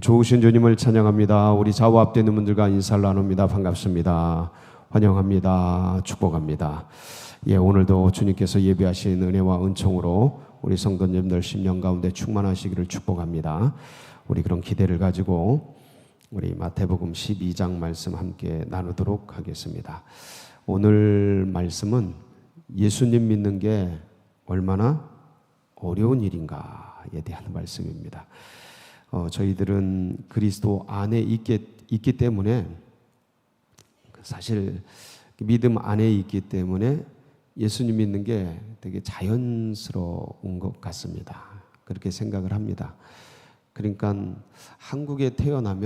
좋으신 주님을 찬양합니다. 우리 좌우 앞에 있는 분들과 인사를 나눕니다. 반갑습니다. 환영합니다. 축복합니다. 오늘도 주님께서 예비하신 은혜와 은총으로 우리 성도님들 10년 가운데 충만하시기를 축복합니다. 우리 그런 기대를 가지고 우리 마태복음 12장 말씀 함께 나누도록 하겠습니다. 오늘 말씀은 예수님 믿는 게 얼마나 어려운 일인가에 대한 말씀입니다. 저희들은 그리스도 안에 있기 때문에, 사실 믿음 안에 있기 때문에 예수님 믿는 게 되게 자연스러운 것 같습니다. 그렇게 생각을 합니다. 그러니까 한국에 태어난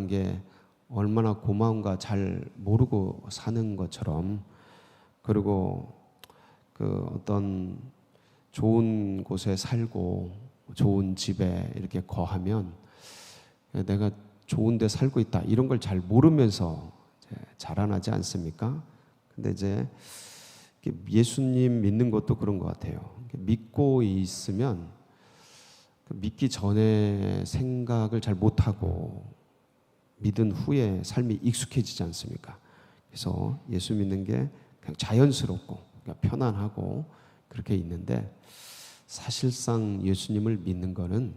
게 얼마나 고마운가 잘 모르고 사는 것처럼, 그리고 그 어떤 좋은 곳에 살고 좋은 집에 이렇게 거하면 내가 좋은 데 살고 있다 이런 걸 잘 모르면서 자라나지 않습니까? 근데 이제 예수님 믿는 것도 그런 것 같아요. 믿고 있으면 믿기 전에 생각을 잘 못하고 믿은 후에 삶이 익숙해지지 않습니까? 그래서 예수 믿는 게 그냥 자연스럽고 편안하고 그렇게 있는데, 사실상 예수님을 믿는 것은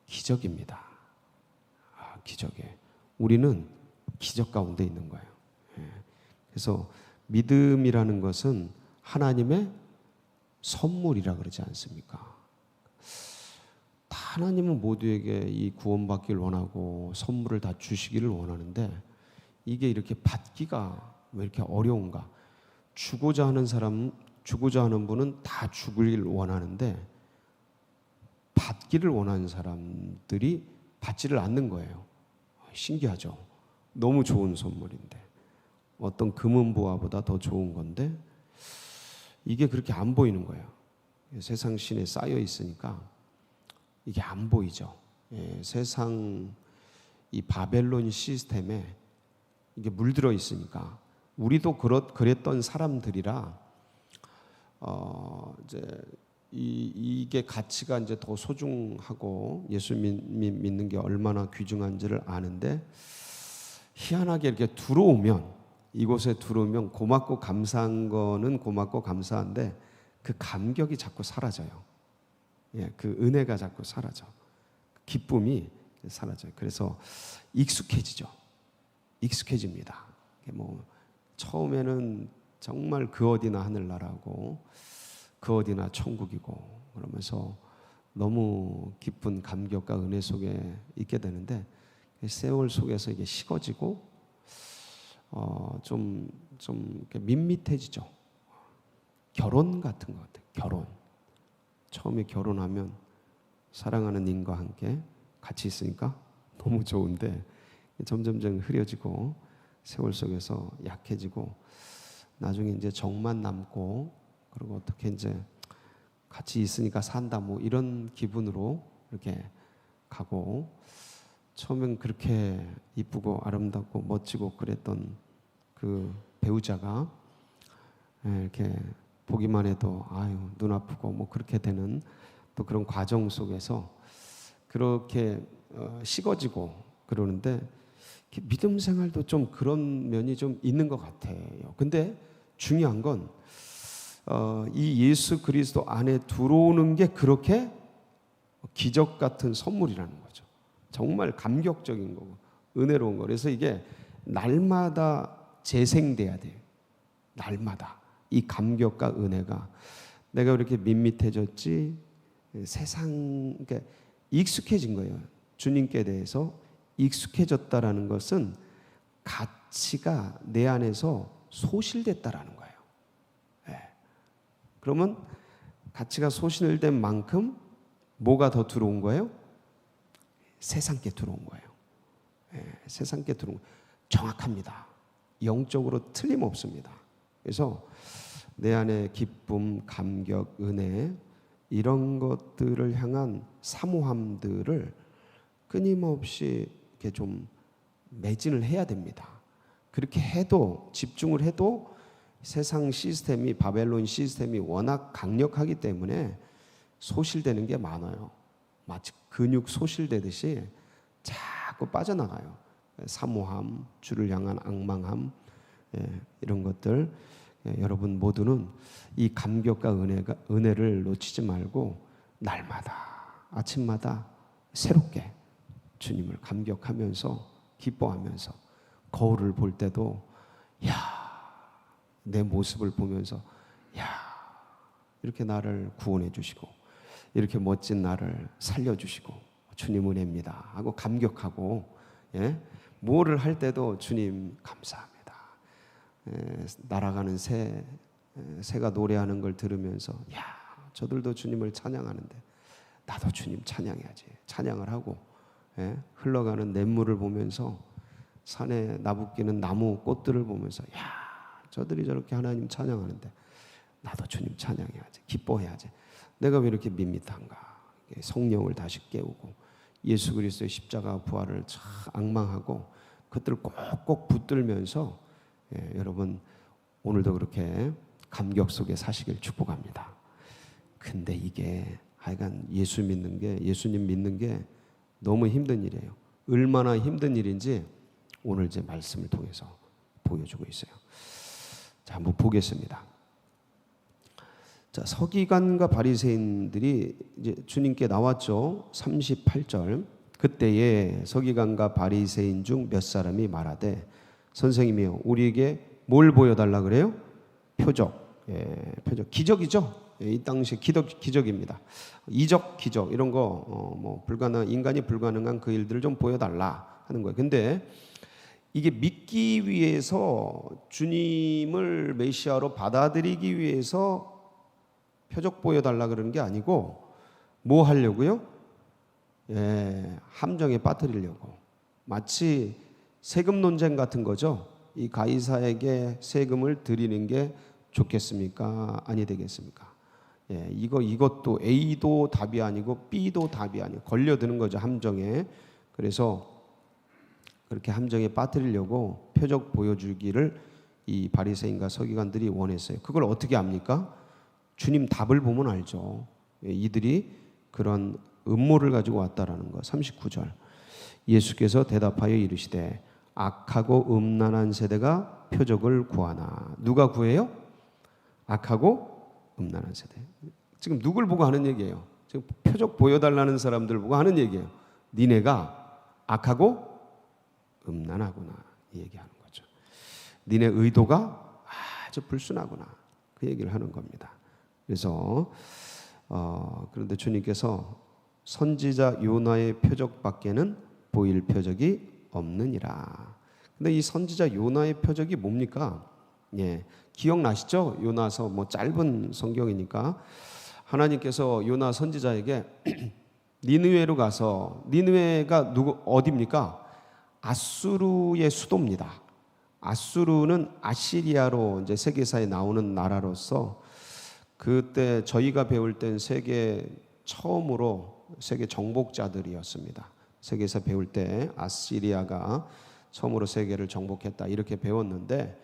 기적입니다. 기적이에요. 우리는 기적 가운데 있는 거예요. 그래서 믿음이라는 것은 하나님의 선물이라 그러지 않습니까? 하나님은 모두에게 이 구원받기를 원하고 선물을 다 주시기를 원하는데, 이게 이렇게 받기가 왜 이렇게 어려운가? 주고자 하는 분은 다 주길 원하는데 받기를 원하는 사람들이 받지를 않는 거예요. 신기하죠? 너무 좋은 선물인데, 어떤 금은보화보다 더 좋은 건데 이게 그렇게 안 보이는 거예요. 세상 신에 쌓여 있으니까 이게 안 보이죠. 세상 이 바벨론 시스템에 이게 물들어 있으니까, 우리도 그랬던 사람들이라 이제 이게 가치가 이제 더 소중하고 예수 믿는 게 얼마나 귀중한지를 아는데, 희한하게 이렇게 이곳에 들어오면 고맙고 감사한 거는 고맙고 감사한데 그 감격이 자꾸 사라져요. 그 은혜가 자꾸 사라져. 기쁨이 사라져요. 그래서 익숙해집니다. 처음에는 정말 그 어디나 하늘나라고 그 어디나 천국이고 그러면서 너무 기쁜 감격과 은혜 속에 있게 되는데, 세월 속에서 이게 식어지고 좀 이렇게 밋밋해지죠. 결혼 같은 것 같아요. 결혼. 처음에 결혼하면 사랑하는 님과 함께 같이 있으니까 너무 좋은데 점점점 흐려지고 세월 속에서 약해지고 나중에 이제 정만 남고, 그리고 어떻게 이제 같이 있으니까 산다 이런 기분으로 이렇게 가고, 처음엔 그렇게 이쁘고 아름답고 멋지고 그랬던 그 배우자가 이렇게 보기만 해도 눈 아프고 그렇게 되는 또 그런 과정 속에서 그렇게 식어지고 그러는데, 믿음 생활도 좀 그런 면이 좀 있는 것 같아요. 근데 중요한 건 이 예수 그리스도 안에 들어오는 게 그렇게 기적 같은 선물이라는 거죠. 정말 감격적인 거고 은혜로운 거. 그래서 이게 날마다 재생돼야 돼요. 날마다 이 감격과 은혜가, 내가 이렇게 밋밋해졌지, 그러니까 익숙해진 거예요. 주님께 대해서 익숙해졌다라는 것은 가치가 내 안에서 소실됐다라는 거예요. 그러면 가치가 소실된 만큼 뭐가 더 들어온 거예요? 세상께 들어온 거예요. 세상께 들어온 거예요. 정확합니다. 영적으로 틀림없습니다. 그래서 내 안에 기쁨, 감격, 은혜 이런 것들을 향한 사모함들을 끊임없이 이렇게 좀 매진을 해야 됩니다. 그렇게 해도, 집중을 해도 세상 시스템이, 바벨론 시스템이 워낙 강력하기 때문에 소실되는 게 많아요. 마치 근육 소실되듯이 자꾸 빠져나가요. 사모함, 주를 향한 앙망함, 이런 것들. 여러분 모두는 이 감격과 은혜를 놓치지 말고 날마다 아침마다 새롭게 주님을 감격하면서 기뻐하면서 거울을 볼 때도 내 모습을 보면서 이렇게 나를 구원해 주시고 이렇게 멋진 나를 살려주시고 주님 은혜입니다 하고 감격하고, 뭐를 할 때도 주님 감사합니다. 날아가는 새가 노래하는 걸 들으면서 저들도 주님을 찬양하는데 나도 주님 찬양해야지. 찬양을 하고, 흘러가는 냇물을 보면서 산에 나부끼는 나무 꽃들을 보면서 저들이 저렇게 하나님 찬양하는데 나도 주님 찬양해야지. 기뻐해야지. 내가 왜 이렇게 밋밋한가. 성령을 다시 깨우고 예수 그리스도의 십자가 부활을 앙망하고 그것들을 꼭꼭 붙들면서, 여러분 오늘도 그렇게 감격 속에 사시길 축복합니다. 근데 이게 하여간 예수님 믿는 게 너무 힘든 일이에요. 얼마나 힘든 일인지 오늘 제 말씀을 통해서 보여주고 있어요. 자, 한번 보겠습니다. 자, 서기관과 바리새인들이 이제 주님께 나왔죠. 38절. 그때에 서기관과 바리새인 중 몇 사람이 말하되 선생님이요, 우리에게 뭘 보여달라 그래요? 표적. 표적. 기적이죠. 이 당시 기적입니다. 이적, 기적 이런 거 인간이 불가능한 그 일들을 좀 보여달라 하는 거예요. 근데 이게 믿기 위해서 주님을 메시아로 받아들이기 위해서 표적 보여달라 그러는 게 아니고 뭐 하려고요? 함정에 빠뜨리려고. 마치 세금 논쟁 같은 거죠. 이 가이사에게 세금을 드리는 게 좋겠습니까? 아니 되겠습니까? 이것도 A도 답이 아니고 B도 답이 아니고 걸려드는 거죠, 함정에. 그래서 그렇게 함정에 빠뜨리려고 표적 보여주기를 이 바리새인과 서기관들이 원했어요. 그걸 어떻게 압니까? 주님 답을 보면 알죠. 이들이 그런 음모를 가지고 왔다라는 거. 39절. 예수께서 대답하여 이르시되 악하고 음란한 세대가 표적을 구하나. 누가 구해요? 악하고 음란한 세대. 지금 누굴 보고 하는 얘기예요? 지금 표적 보여달라는 사람들 보고 하는 얘기예요. 니네가 악하고 음란하구나, 이 얘기하는 거죠. 니네 의도가 아주 불순하구나, 그 얘기를 하는 겁니다. 그래서 그런데 주님께서 선지자 요나의 표적밖에는 보일 표적이 없느니라. 근데 이 선지자 요나의 표적이 뭡니까? 기억나시죠? 요나서 짧은 성경이니까 하나님께서 요나 선지자에게 니느웨로 가서, 니느웨가 어디입니까? 아수르의 수도입니다. 아수르는 아시리아로 이제 세계사에 나오는 나라로서 그때 저희가 배울 땐 세계 처음으로 세계 정복자들이었습니다. 세계에서 배울 때 아시리아가 처음으로 세계를 정복했다 이렇게 배웠는데,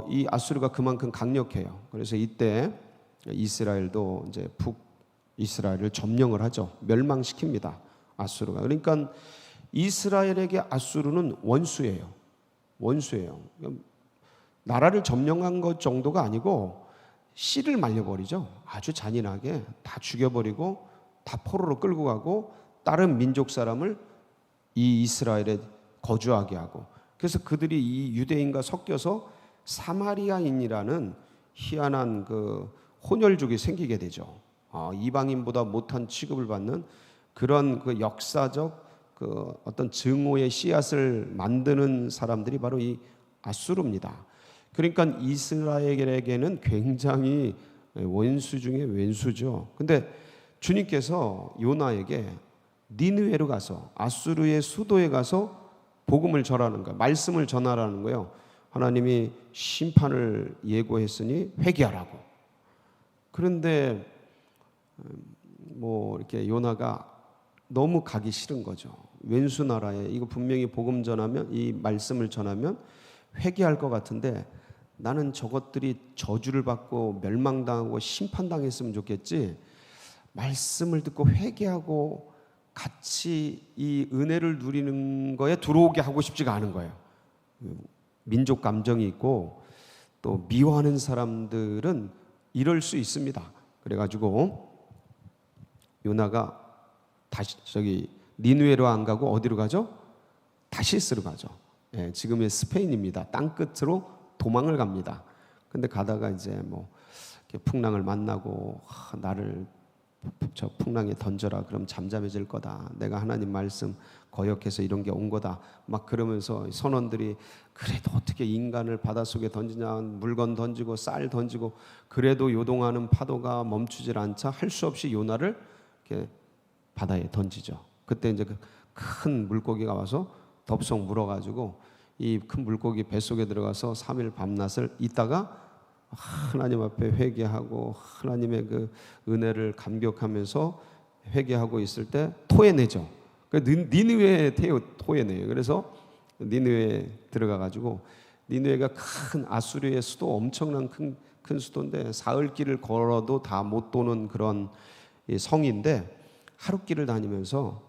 이 아수르가 그만큼 강력해요. 그래서 이때 이스라엘도 이제 북이스라엘을 점령을 하죠. 멸망시킵니다, 아수르가. 그러니까 이스라엘에게 아수르는 원수예요. 나라를 점령한 것 정도가 아니고 씨를 말려버리죠. 아주 잔인하게 다 죽여버리고 다 포로로 끌고 가고 다른 민족 사람을 이 이스라엘에 거주하게 하고, 그래서 그들이 이 유대인과 섞여서 사마리아인이라는 희한한 그 혼혈족이 생기게 되죠. 이방인보다 못한 취급을 받는 그런 그 역사적 그 어떤 증오의 씨앗을 만드는 사람들이 바로 이 아수르입니다. 그러니까 이스라엘에게는 굉장히 원수 중에 왼수죠. 근데 주님께서 요나에게 니느웨로 가서 아수르의 수도에 가서 복음을 전하는 거예요. 말씀을 전하라는 거예요. 하나님이 심판을 예고했으니 회개하라고. 그런데 이렇게 요나가 너무 가기 싫은 거죠. 왼수 나라에 이거 분명히 복음 전하면, 이 말씀을 전하면 회개할 것 같은데 나는 저것들이 저주를 받고 멸망당하고 심판당했으면 좋겠지, 말씀을 듣고 회개하고 같이 이 은혜를 누리는 거에 들어오게 하고 싶지가 않은 거예요. 민족 감정이 있고 또 미워하는 사람들은 이럴 수 있습니다. 그래가지고 요나가 다시 니느웨로 안 가고 어디로 가죠? 다시스로 가죠. 예, 지금의 스페인입니다. 땅 끝으로 도망을 갑니다. 근데 가다가 이제 뭐 풍랑을 만나고 나를 저 풍랑에 던져라. 그럼 잠잠해질 거다. 내가 하나님 말씀 거역해서 이런 게 온 거다. 막 그러면서 선원들이 그래도 어떻게 인간을 바닷속에 던지냐. 물건 던지고 쌀 던지고 그래도 요동하는 파도가 멈추질 않자 할 수 없이 요나를 이렇게 바다에 던지죠. 그때 이제 그 큰 물고기가 와서 덥석 물어가지고 이 큰 물고기 뱃속에 들어가서 3일 밤낮을 있다가 하나님 앞에 회개하고 하나님의 그 은혜를 감격하면서 회개하고 있을 때 토해내죠. 니느웨에 토해내요. 그래서 니느웨에 들어가가지고 니느웨가 큰 아수르의 수도, 엄청난 큰 수도인데 사흘길을 걸어도 다 못 도는 그런 성인데 하룻길을 다니면서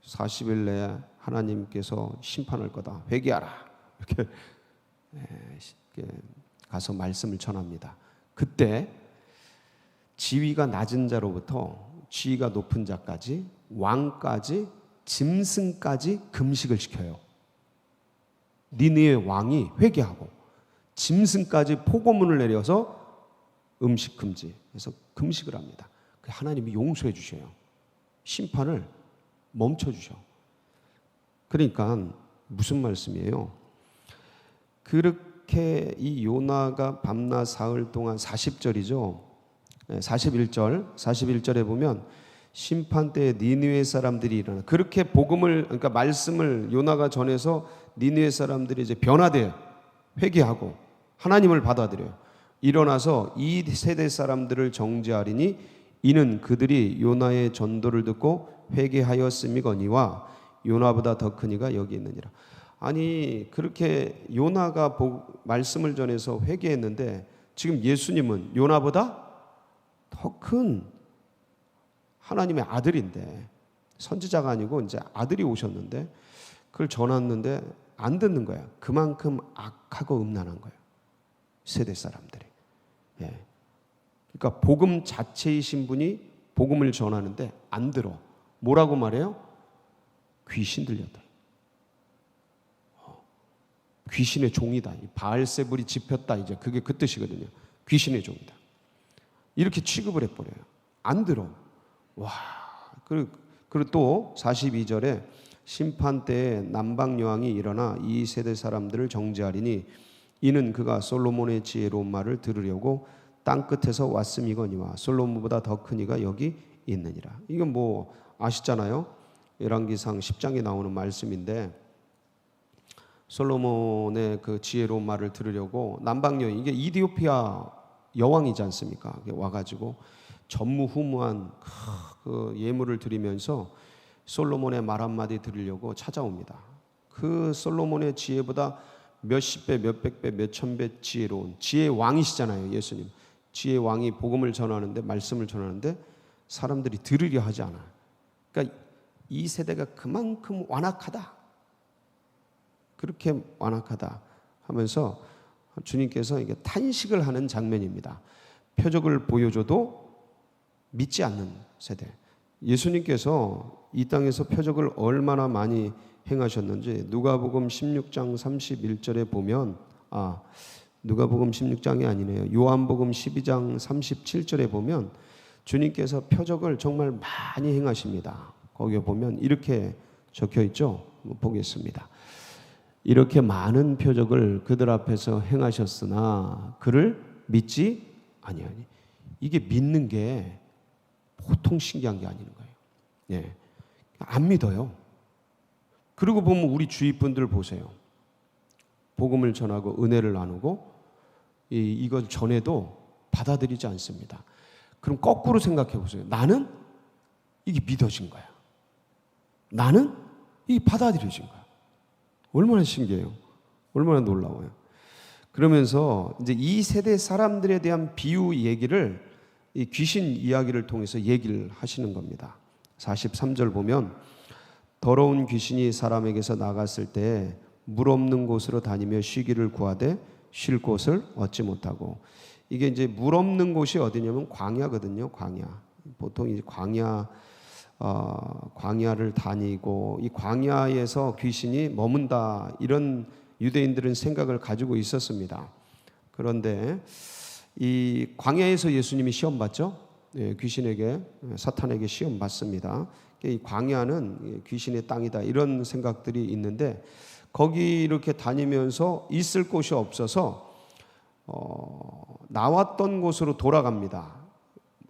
40일 내에 하나님께서 심판할 거다. 회개하라. 이렇게 가서 말씀을 전합니다. 그때 지위가 낮은 자로부터 지위가 높은 자까지, 왕까지, 짐승까지 금식을 시켜요. 니느웨 왕이 회개하고 짐승까지 포고문을 내려서 음식 금지, 그래서 금식을 합니다. 하나님이 용서해 주셔요. 심판을 멈춰 주셔. 그러니까 무슨 말씀이에요? 그렇게 이 요나가 밤낮 사흘 동안 40절이죠. 41절에 보면 심판 때에 니느웨 사람들이 일어나. 그렇게 복음을, 그러니까 말씀을 요나가 전해서 니느웨 사람들이 이제 변화돼요. 회개하고 하나님을 받아들여요. 일어나서 이 세대 사람들을 정죄하리니 이는 그들이 요나의 전도를 듣고 회개하였음이거니와 요나보다 더 큰 이가 여기 있느니라. 아니 그렇게 요나가 말씀을 전해서 회개했는데 지금 예수님은 요나보다 더 큰 하나님의 아들인데, 선지자가 아니고 이제 아들이 오셨는데 그걸 전했는데 안 듣는 거야. 그만큼 악하고 음란한 거예요, 세대 사람들이. 예. 그러니까 복음 자체이신 분이 복음을 전하는데 안 들어. 뭐라고 말해요? 귀신 들렸다. 귀신의 종이다. 바알세불이 집혔다. 이제 그게 그 뜻이거든요. 귀신의 종이다. 이렇게 취급을 해버려요. 안 들어. 와. 그리고 또 42절에 심판 때에 남방 여왕이 일어나 이 세대 사람들을 정죄하리니 이는 그가 솔로몬의 지혜로운 말을 들으려고 땅 끝에서 왔음이거니와 솔로몬보다 더 큰 이가 여기 있느니라. 이건 뭐 아시잖아요. 열왕기상 10장에 나오는 말씀인데 솔로몬의 그 지혜로운 말을 들으려고 남방 여인, 이게 이디오피아 여왕이지 않습니까? 와가지고 전무후무한 그 예물을 드리면서 솔로몬의 말 한마디 들으려고 찾아옵니다. 그 솔로몬의 지혜보다 몇십 배, 몇백 배, 몇천 배 지혜로운 지혜의 왕이시잖아요, 예수님. 지혜의 왕이 복음을 전하는데, 말씀을 전하는데 사람들이 들으려 하지 않아요. 그러니까 이 세대가 그만큼 완악하다, 그렇게 완악하다 하면서 주님께서 이게 탄식을 하는 장면입니다. 표적을 보여줘도 믿지 않는 세대. 예수님께서 이 땅에서 표적을 얼마나 많이 행하셨는지 누가복음 16장 31절에 보면, 누가복음 16장이 아니네요. 요한복음 12장 37절에 보면 주님께서 표적을 정말 많이 행하십니다. 거기에 보면 이렇게 적혀 있죠. 보겠습니다. 이렇게 많은 표적을 그들 앞에서 행하셨으나 그를 믿지 아니하니. 이게 믿는 게 보통 신기한 게 아닌 거예요. 예. 안 믿어요. 그리고 보면 우리 주위 분들 보세요. 복음을 전하고 은혜를 나누고 이걸 전해도 받아들이지 않습니다. 그럼 거꾸로 생각해 보세요. 나는 이게 믿어진 거야. 나는 이게 받아들여진 거야. 얼마나 신기해요. 얼마나 놀라워요. 그러면서 이제 이 세대 사람들에 대한 비유 얘기를 이 귀신 이야기를 통해서 얘기를 하시는 겁니다. 43절 보면 더러운 귀신이 사람에게서 나갔을 때 물 없는 곳으로 다니며 쉬기를 구하되 쉴 곳을 얻지 못하고, 이게 이제 물 없는 곳이 어디냐면 광야거든요. 광야. 보통 이 광야를 다니고 이 광야에서 귀신이 머문다, 이런 유대인들은 생각을 가지고 있었습니다. 그런데 이 광야에서 예수님이 시험 받죠. 귀신에게, 사탄에게 시험 받습니다. 이 광야는 귀신의 땅이다, 이런 생각들이 있는데 거기 이렇게 다니면서 있을 곳이 없어서 나왔던 곳으로 돌아갑니다.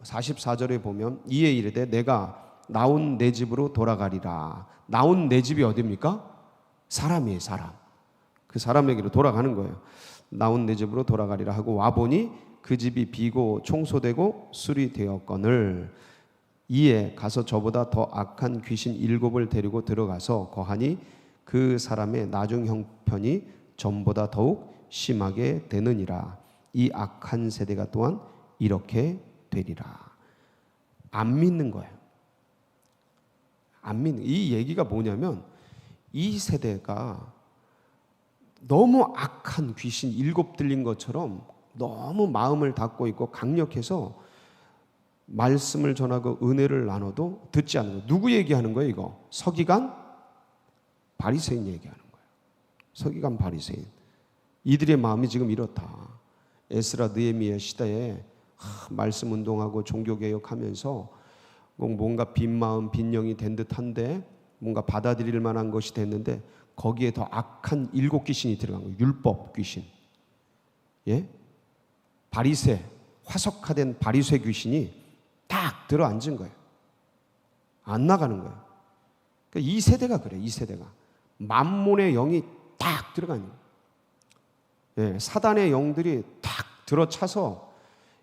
44절에 보면 이에 이르되 내가 나온 내 집으로 돌아가리라. 나온 내 집이 어디입니까? 사람이에요. 사람. 그 사람에게로 돌아가는 거예요. 나온 내 집으로 돌아가리라 하고 와보니 그 집이 비고 청소되고 수리되었거늘 이에 가서 저보다 더 악한 귀신 7을 데리고 들어가서 거하니 그 사람의 나중 형편이 전보다 더욱 심하게 되느니라. 이 악한 세대가 또한 이렇게 되리라. 안 믿는 거예요. 안 믿는. 이 얘기가 뭐냐면 이 세대가 너무 악한 귀신 7 들린 것처럼 너무 마음을 닫고 있고 강력해서 말씀을 전하고 은혜를 나눠도 듣지 않는 거예요. 누구 얘기하는 거예요 이거? 서기관? 바리새인 얘기하는 거예요. 서기관 바리새인. 이들의 마음이 지금 이렇다. 에스라 느헤미야 시대에 말씀 운동하고 종교개혁하면서 뭔가 빈 마음 빈 영이 된 듯한데 뭔가 받아들일 만한 것이 됐는데 거기에 더 악한 7 귀신이 들어간 거예요. 율법 귀신. 예? 바리새, 화석화된 바리새 귀신이 딱 들어앉은 거예요. 안 나가는 거예요. 그러니까 이 세대가 그래요. 이 세대가 만몬의 영이 딱 들어가는 거예요. 예, 사단의 영들이 딱 들어차서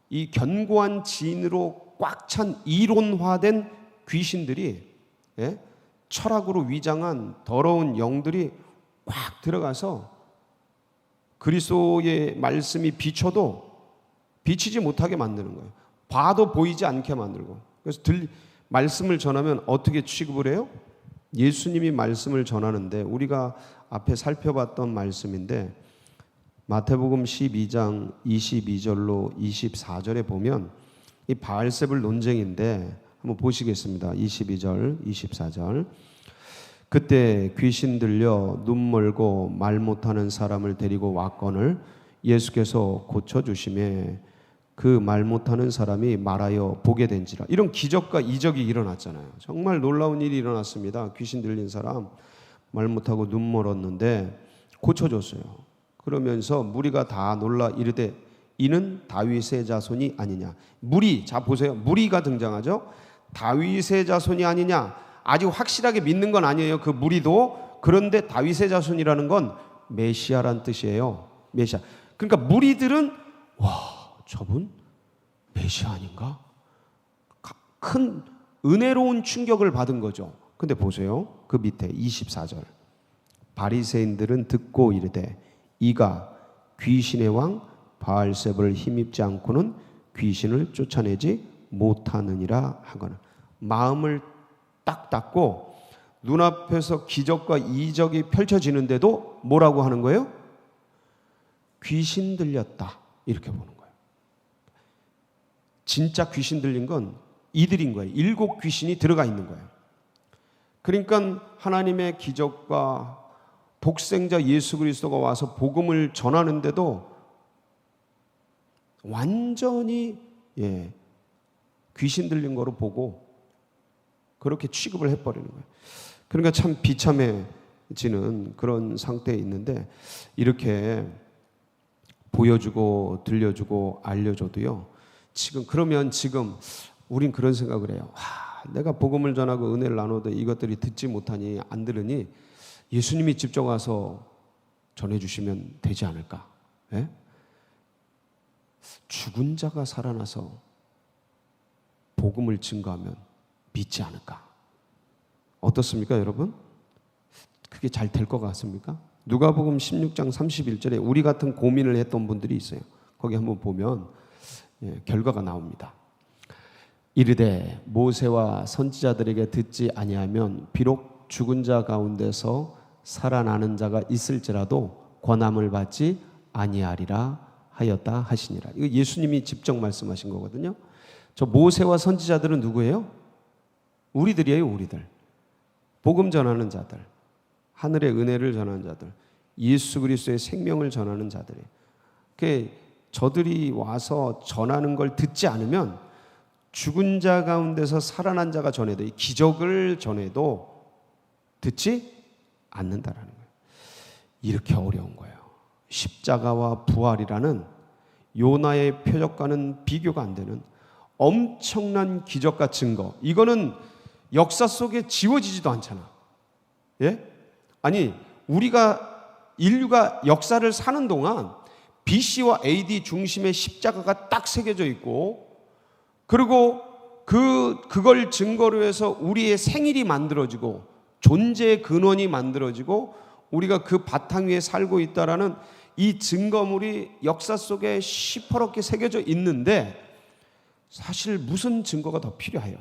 이 견고한 진으로 꽉 찬 이론화된 귀신들이, 예? 철학으로 위장한 더러운 영들이 꽉 들어가서 그리스도의 말씀이 비춰도 비치지 못하게 만드는 거예요. 봐도 보이지 않게 만들고. 그래서 말씀을 전하면 어떻게 취급을 해요? 예수님이 말씀을 전하는데 우리가 앞에 살펴봤던 말씀인데 마태복음 12장 22절로 24절에 보면 이 바알세불 논쟁인데 한번 보시겠습니다. 22절, 24절. 그때 귀신 들려 눈 멀고 말 못하는 사람을 데리고 왔거늘 예수께서 고쳐주심에 그 말 못하는 사람이 말하여 보게 된지라. 이런 기적과 이적이 일어났잖아요. 정말 놀라운 일이 일어났습니다. 귀신 들린 사람 말 못하고 눈 멀었는데 고쳐줬어요. 그러면서 무리가 다 놀라 이르되 이는 다윗의 자손이 아니냐. 무리, 자 보세요. 무리가 등장하죠. 다윗의 자손이 아니냐. 아직 확실하게 믿는 건 아니에요. 그 무리도. 그런데 다윗의 자손이라는 건 메시아란 뜻이에요. 메시아. 그러니까 무리들은 와, 저분 메시아 아닌가? 큰 은혜로운 충격을 받은 거죠. 근데 보세요. 그 밑에 24절. 바리새인들은 듣고 이르되 이가 귀신의 왕 바알세불을 힘입지 않고는 귀신을 쫓아내지 못하느니라 하거늘. 마음을 딱 닫고 눈앞에서 기적과 이적이 펼쳐지는데도 뭐라고 하는 거예요? 귀신 들렸다. 이렇게 보는 거예요. 진짜 귀신 들린 건 이들인 거예요. 7 귀신이 들어가 있는 거예요. 그러니까 하나님의 기적과 독생자 예수 그리스도가 와서 복음을 전하는데도 완전히 귀신 들린 거로 보고 그렇게 취급을 해버리는 거예요. 그러니까 참 비참해지는 그런 상태에 있는데 이렇게 보여주고 들려주고 알려줘도요. 그러면 지금 우린 그런 생각을 해요. 내가 복음을 전하고 은혜를 나눠도 이것들이 듣지 못하니 안 들으니 예수님이 직접 와서 전해주시면 되지 않을까? 예? 죽은 자가 살아나서 복음을 증거하면 믿지 않을까? 어떻습니까, 여러분? 그게 잘 될 것 같습니까? 누가복음 16장 31절에 우리 같은 고민을 했던 분들이 있어요. 거기 한번 보면 결과가 나옵니다. 이르되 모세와 선지자들에게 듣지 아니하면 비록 죽은 자 가운데서 살아나는 자가 있을지라도 권함을 받지 아니하리라 하였다 하시니라. 이거 예수님이 직접 말씀하신 거거든요. 저 모세와 선지자들은 누구예요? 우리들이에요. 우리들. 복음 전하는 자들, 하늘의 은혜를 전하는 자들, 예수 그리스도의 생명을 전하는 자들이에요. 그게 저들이 와서 전하는 걸 듣지 않으면 죽은 자 가운데서 살아난 자가 전해도, 이 기적을 전해도 듣지 않는다라는 거예요. 이렇게 어려운 거예요. 십자가와 부활이라는 요나의 표적과는 비교가 안 되는 엄청난 기적과 증거. 이거는 역사 속에 지워지지도 않잖아. 예? 아니, 인류가 역사를 사는 동안 BC와 AD 중심에 십자가가 딱 새겨져 있고, 그리고 그걸 증거로 해서 우리의 생일이 만들어지고 존재의 근원이 만들어지고 우리가 그 바탕 위에 살고 있다라는 이 증거물이 역사 속에 시퍼렇게 새겨져 있는데, 사실 무슨 증거가 더 필요해요?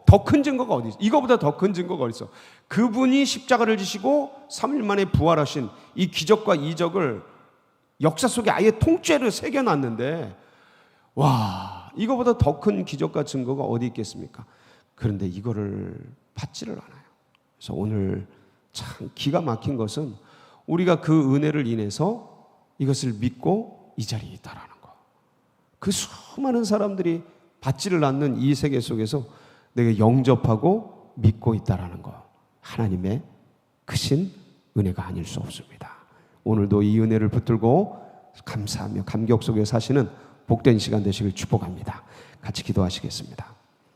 더 큰 증거가 어디 있어? 이거보다 더 큰 증거가 어디 있어? 그분이 십자가를 지시고 3일 만에 부활하신 이 기적과 이적을 역사 속에 아예 통째로 새겨놨는데, 와, 이거보다 더 큰 기적과 증거가 어디 있겠습니까? 그런데 이거를 받지를 않아요. 그래서 오늘 참 기가 막힌 것은 우리가 그 은혜를 인해서 이것을 믿고 이 자리에 있다라는 거. 그 수많은 사람들이 받지를 않는 이 세계 속에서 내가 영접하고 믿고 있다라는 거. 하나님의 크신 은혜가 아닐 수 없습니다. 오늘도 이 은혜를 붙들고 감사하며 감격 속에 사시는 복된 시간 되시길 축복합니다. 같이 기도하시겠습니다.